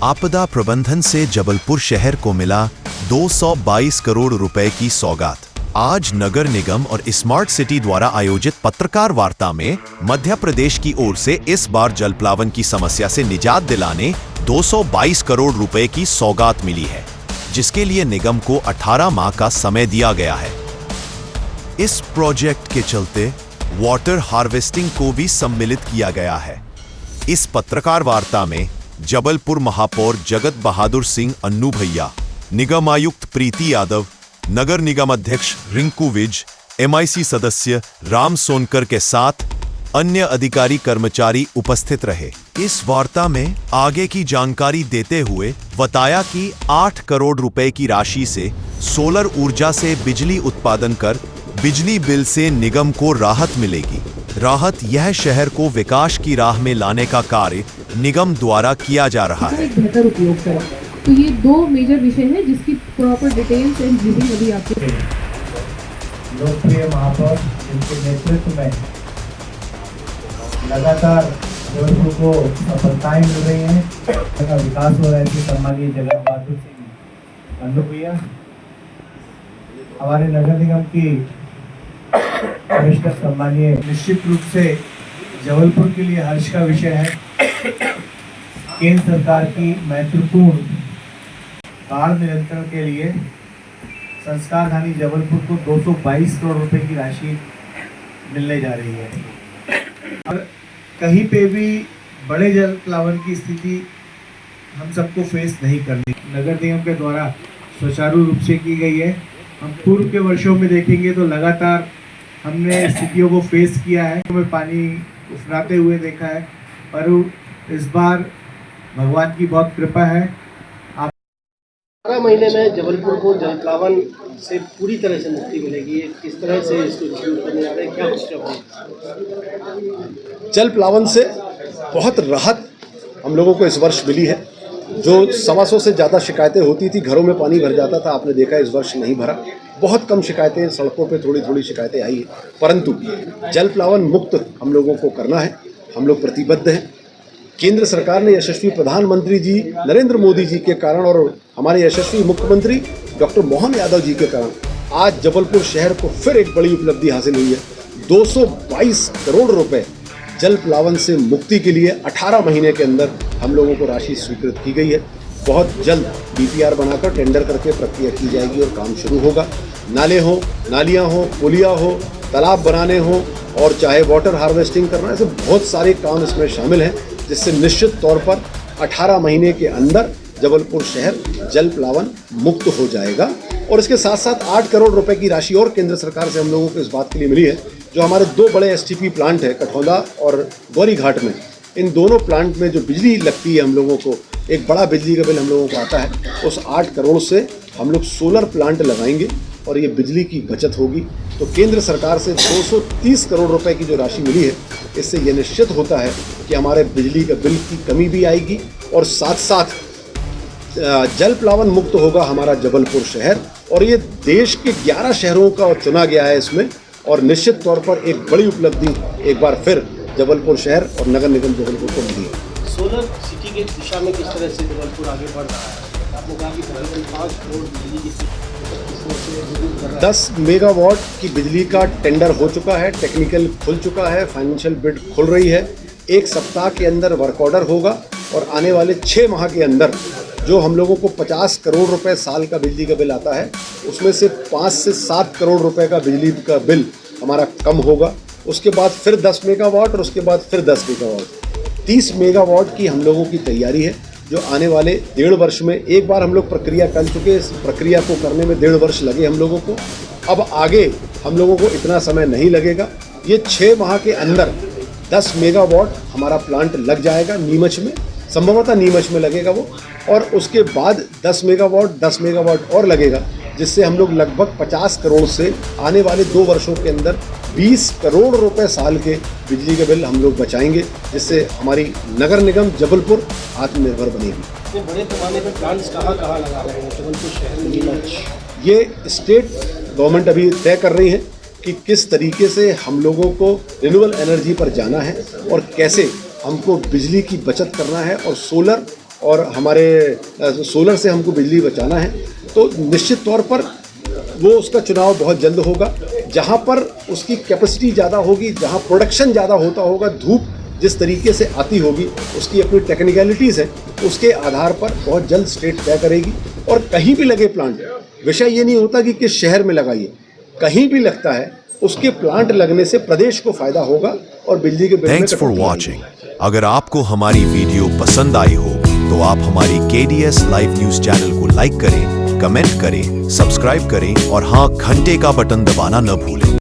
आपदा प्रबंधन से जबलपुर शहर को मिला 222 करोड़ रुपए की सौगात। आज नगर निगम और स्मार्ट सिटी द्वारा आयोजित पत्रकार वार्ता में मध्य प्रदेश की ओर से इस बार जलप्लावन की समस्या से निजात दिलाने 222 करोड़ रुपए की सौगात मिली है, जिसके लिए निगम को 18 माह का समय दिया गया है। इस प्रोजेक्ट के चलते वाटर हार्वेस्टिंग को भी सम्मिलित किया गया है। इस पत्रकार वार्ता में जबलपुर महापौर जगत बहादुर सिंह अन्नू भैया, निगम आयुक्त प्रीति यादव, नगर निगम अध्यक्ष रिंकू विज, MIC सदस्य राम सोनकर के साथ अन्य अधिकारी कर्मचारी उपस्थित रहे। इस वार्ता में आगे की जानकारी देते हुए बताया कि 8 करोड़ रुपए की राशि से सोलर ऊर्जा से बिजली उत्पादन कर बिजली बिल से निगम को राहत मिलेगी। राहत यह शहर को विकास की राह में लाने का कार्य निगम द्वारा किया जा रहा है। बेहतर उपयोग करें। तो ये दो मेजर विषय हैं जिसकी प्रॉपर डिटेल्स एंड ब्रीफिंग अभी आपको लोकप्रिय महापौर जिनके नेतृत्व में लगातार जबलपुर को सफलताएं मिल रही हैं, का विकास हो रहा है। इसके सम्मानीय जगत बहादुर सिंह अन्नू भैया, हमारे नगर निगम की कमिश्नर सम्मानीय, निश्चित रूप से जबलपुर के लिए हर्ष का विषय है। केंद्र सरकार की महत्वपूर्ण बाढ़ नियंत्रण के लिए संस्कारधानी जबलपुर को 222 करोड़ रुपए की राशि मिलने जा रही है। और कहीं पे भी बड़े जलप्लावन की स्थिति हम सबको फेस नहीं करनी, नगर निगम के द्वारा सुचारू रूप से की गई है। हम पूर्व के वर्षों में देखेंगे तो लगातार हमने स्थितियों को फेस किया है, हमें पानी उफराते हुए देखा है, पर इस बार भगवान की बहुत कृपा है। 12 महीने में जबलपुर को जलप्लावन से पूरी तरह से मुक्ति मिलेगी। किस तरह से इसको शुरू करने जा रहे हैं, क्या कुछ? जलप्लावन से बहुत राहत हम लोगों को इस वर्ष मिली है। जो 125 से ज़्यादा शिकायतें होती थी, घरों में पानी भर जाता था, आपने देखा इस वर्ष नहीं भरा। बहुत कम शिकायतें, सड़कों पे थोड़ी थोड़ी शिकायतें आई है, परंतु जलप्लावन मुक्त हम लोगों को करना है। हम लोग प्रतिबद्ध हैं। केंद्र सरकार ने यशस्वी प्रधानमंत्री जी नरेंद्र मोदी जी के कारण और हमारे यशस्वी मुख्यमंत्री डॉक्टर मोहन यादव जी के कारण आज जबलपुर शहर को फिर एक बड़ी उपलब्धि हासिल हुई है। 222 करोड़ रुपए जलप्लावन से मुक्ति के लिए 18 महीने के अंदर हम लोगों को राशि स्वीकृत की गई है। बहुत जल्द DPR बनाकर टेंडर करके प्रक्रिया की जाएगी और काम शुरू होगा। नाले हो, नालियाँ हो, पुलिया हो, तालाब बनाने हो और चाहे वाटर हार्वेस्टिंग करना, ऐसे बहुत सारे काम इसमें शामिल हैं, जिससे निश्चित तौर पर 18 महीने के अंदर जबलपुर शहर जलप्लावन मुक्त हो जाएगा। और इसके साथ साथ 8 करोड़ रुपए की राशि और केंद्र सरकार से हम लोगों को इस बात के लिए मिली है। जो हमारे 2 बड़े STP प्लांट है, कठौंदा और गौरी घाट में, इन दोनों प्लांट में जो बिजली लगती है हम लोगों को, एक बड़ा बिजली का बिल हम लोगों को आता है। उस 8 करोड़ से हम लोग सोलर प्लांट लगाएंगे और ये बिजली की बचत होगी। तो केंद्र सरकार से 230 करोड़ रुपए की जो राशि मिली है, इससे ये निश्चित होता है कि हमारे बिजली का बिल की कमी भी आएगी और साथ साथ जलप्लावन मुक्त होगा हमारा जबलपुर शहर। और ये देश के 11 शहरों का चुना गया है इसमें, और निश्चित तौर पर एक बड़ी उपलब्धि एक बार फिर जबलपुर शहर और नगर निगम जबलपुर को मिली है। सोलर सिटी की दिशा में किस तरह से जबलपुर आगे बढ़ रहा है? आपने कहा कि 5 करोड़ बिजली की 10 मेगावाट की बिजली का टेंडर हो चुका है, टेक्निकल खुल चुका है, फाइनेंशियल बिड खुल रही है। 1 सप्ताह के अंदर वर्क ऑर्डर होगा और आने वाले 6 माह के अंदर जो हम लोगों को 50 करोड़ रुपए साल का बिजली का बिल आता है, उसमें से 5 से 7 करोड़ रुपए का बिजली का बिल हमारा कम होगा। उसके बाद फिर 10 मेगावाट और उसके बाद फिर 10 मेगावाट, 30 मेगावाट की हम लोगों की तैयारी है, जो आने वाले 1.5 वर्ष में, एक बार हम लोग प्रक्रिया कर चुके, इस प्रक्रिया को करने में 1.5 वर्ष लगे हम लोगों को। अब आगे हम लोगों को इतना समय नहीं लगेगा। ये 6 माह के अंदर 10 मेगावाट हमारा प्लांट लग जाएगा नीमच में, संभवतः नीमच में लगेगा वो, और उसके बाद 10 मेगावाट और लगेगा, जिससे हम लोग लगभग 50 करोड़ से आने वाले 2 वर्षों के अंदर 20 करोड़ रुपए साल के बिजली के बिल हम लोग बचाएंगे, जिससे हमारी नगर निगम जबलपुर आत्मनिर्भर बनेगी। बड़े पैमाने पर प्लांट्स कहाँ लगा रहे हैं जबलपुर शहर में? ये स्टेट गवर्नमेंट अभी तय कर रही है कि किस तरीके से हम लोगों को रिन्यूएबल एनर्जी पर जाना है और कैसे हमको बिजली की बचत करना है और सोलर और हमारे सोलर से हमको बिजली बचाना है, तो निश्चित तौर पर वो उसका चुनाव बहुत जल्द होगा। जहाँ पर उसकी कैपेसिटी ज़्यादा होगी, जहाँ प्रोडक्शन ज़्यादा होता होगा, धूप जिस तरीके से आती होगी, उसकी अपनी टेक्निकलिटीज़ हैं, उसके आधार पर बहुत जल्द स्टेट तय करेगी। और कहीं भी लगे प्लांट, विषय ये नहीं होता कि किस शहर में लगाइए, कहीं भी लगता है उसके प्लांट लगने से प्रदेश को फायदा होगा और बिजली के बिल में थैंक्स फॉर कटौती वॉचिंग। अगर आपको हमारी वीडियो पसंद आई हो तो आप हमारी KDS लाइव न्यूज चैनल को लाइक करें, कमेंट करें, सब्सक्राइब करें और हाँ, घंटे का बटन दबाना न भूलें।